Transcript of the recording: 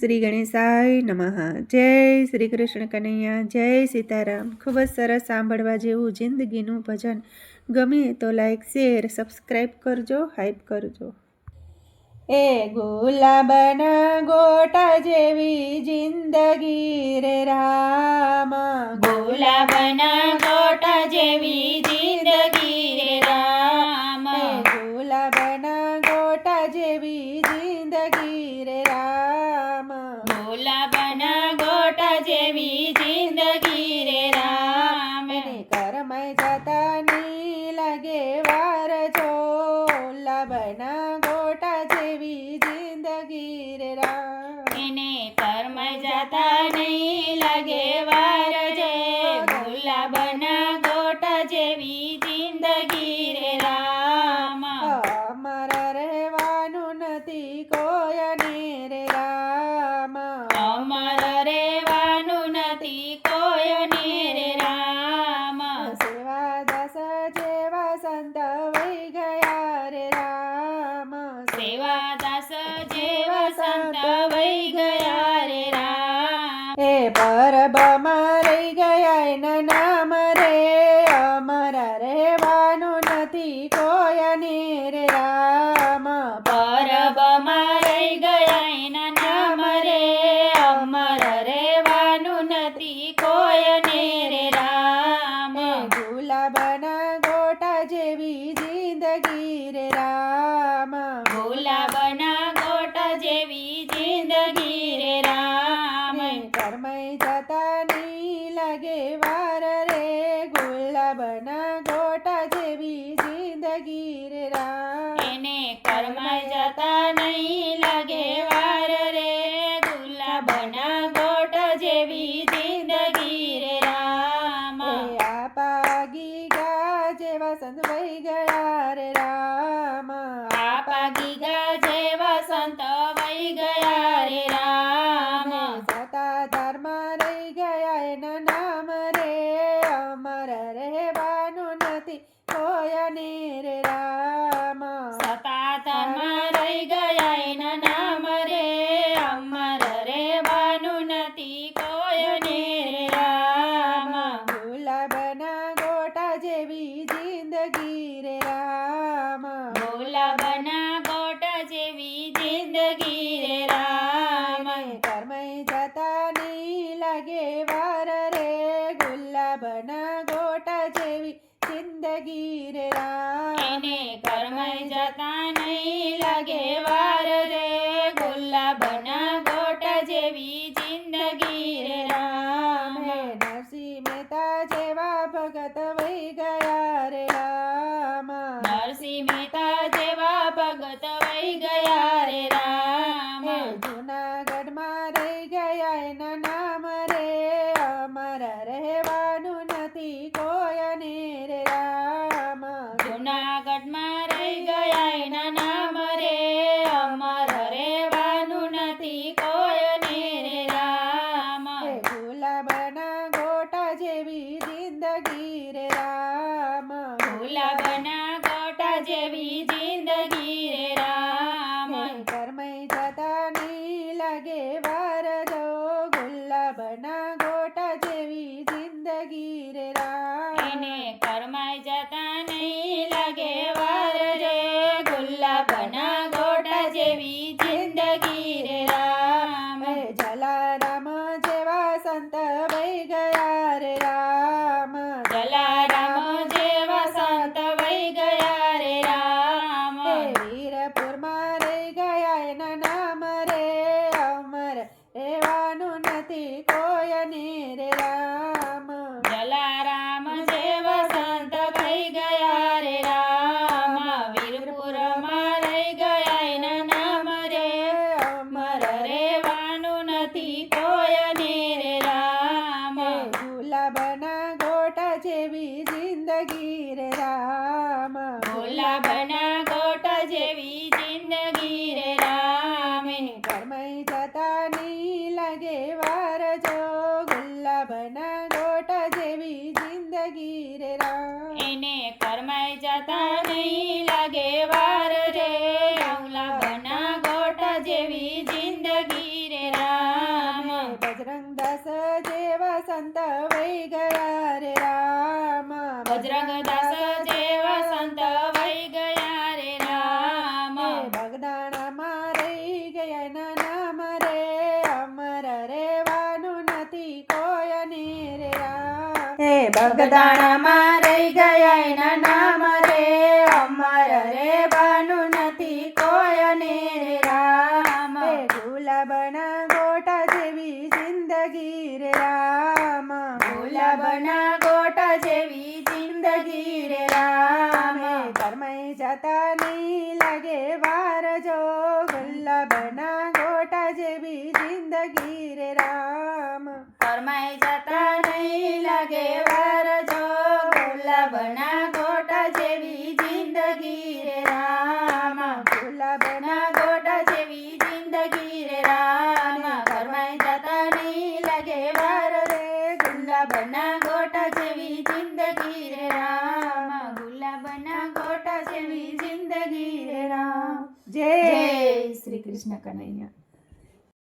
શ્રી ગણેશાય નમઃ। જય શ્રી કૃષ્ણ કનૈયા, જય સીતારામ। ખૂબ જ સરસ સાંભળવા જેવું જિંદગીનું ભજન। ગમે તો લાઈક, શેર, સબસ્ક્રાઈબ કરજો, હાઈપ કરજો। એ ગુલાબના ગોટા જેવી જિંદગી રે રામ, ગુલાબના ગોટા જેવી જિંદગી રે રામ, ગુલાબના ગોટા જેવી જિંદગી રે રામ, ગુલાબના ગોટા જેવી જિંદગી રે રામ। કરમય જતા ની લાગે વાર જો, લાબના ગોટા જેવી જિંદગી રે રામ, એને કર્મય જતા નહીં લાગે વાર જે, ગુલાબના ગોટા જેવી જિંદગી રે રામ। અમારા રહેવાનું નથી કોયને રે રામ, અમર રહેવાનું નથી કોયને રે રામ। સેવા દાસ જેવા સંત વહી ગયા રે રામ, સેવાદાસ જેવા સંત વહી ગયા રે રામ। એ પરબમાં રહી ગયા એના નામ રે, અમારા રહેવાનું નથી કોયને રે રામ, પરબમાં રહી ગયા એના નામ રે, અમર રહેવાનું નથી કોયને રે રામ। ગુલાબના ગોટા જેવી જિંદગી રે રામ, ગુલાબના ગોટા જેવી જિંદગી રે રામ। કર્મય જતા ની લાગે વાર રે, ગુલાબના ગોટા જેવી જિંદગી રે રામ, એને કર્મય જતા નહીં લાગે વાર રે, ગુલાબના ગોટા જેવી જિંદગી રે રામ। આપા ગીગા જેવા સંત વહી ગયા રે રામ, આપા ગીગા જેવા સંત વહી ગયા રે રામ। સતા ધર્મ રહી ગયા એના નામ રે, અમર રહેવાનું નથી કોયને રે રામ, સતાતનમાં રહી ગયા એના નામ રે, અમર રહેવાનું નથી કોયને રે રામ। ગુલાબના ગોટા જેવી જિંદગી રે રામ, ગુલાબના ગોટા જેવી જિંદગી રે રામ। કર્મય જતા ની લાગે વાર રે, ગુલાબના ગોટા જેવી જિંદગી રે રામ, એને કર્મય જતા નહીં લાગે વાર રે, ગુલાબના ગોટા જેવી જિંદગી રે રામ। નરસિંહ મહેતા જેવા ભગત વહી ગયા રે રામ, નરસિંહ મહેતા જેવા ભગત વહી ગયા રે રામ। જૂનાગઢમાં રહી ગયા એના નામ રે, અમર રહેવાનું નથી કોયને રે રામ, જૂનાગઢમાં રહી ગયા એના નામ રે, અમર રહેવાનું નથી કોયને રે રામ। ગુલાબના ગોટા જેવી જિંદગી રે રામ, ગુલાબના ગોટા જેવી જિંદગી રે રામ। કર્મય જતા ની લાગે વાર જો, ગુલાબના ગોટા જેવી જિંદગી રે રામ, એને કર્મય જતા નહીં લાગે વાર રે, ગુલાબના ગોટા જેવી જિંદગી રે રામ। જલારામ જેવા સંત વહી ગયા રે રામ, જલારામ જેવા સંત વહી ગયા રે રામ। વીરપુરમાં રહી ગયા એના નામ રે, અમર રહેવાનું નથી કોયને રે રામ, જલારામ જેવા સંત થઈ ગયા રે રામ। વીરપુરમાં રહી ગયા એના નામ રે, અમર રહેવાનું નથી કોયને રે રામ। ગુલાબના ગોટા જેવી જિંદગી રે રામ, ગુલાબના ગોટા જેવી જિંદગી રે રામ। કર્મય જતા ની લાગે વાર જો, ગુલાબના ગોટા જેવી જિંદગી રે રામ, એને કર્મય જતા નહીં લાગે વાર રે, ગુલાબના ગોટા જેવી જિંદગી રે રામ। રહી ગયા રે રામ બજરંગદાસ જેવા સંત વહી ગયા રે રામ બગદાણામાં રહી ગયા એના નામ રે અમર રેવાનું નથી કોયને રે રામ હે બગદાણામાં રહી ગયા એના નામ રે અમર રેવાનું નથી કોયને રે રામ હે ગુલાબના ગોટા જેવી જિંદગી રે રામ ગુલાબના ગોટા જેવી જિંદગી રે રામ ઘરમાં જતા નહીં લાગે વાર જો ગુલાબના ગોટા જેવી જિંદગી રે રામ ફરમાઈ જતા નહીં લાગે વાર જો ગુલાબના ગોટા જેવી જિંદગી રે રામ ગુલાબના ગોટા જેવી જિંદગી રે રામ ફરમાઈ જતા નહીં લાગે વાર રે ગુલાબના ગોટા જેવી જિંદગી રે રામ ગુલાબના ગોટા જેવી જિંદગી રે રામ જય જય શ્રી કૃષ્ણ કનૈયા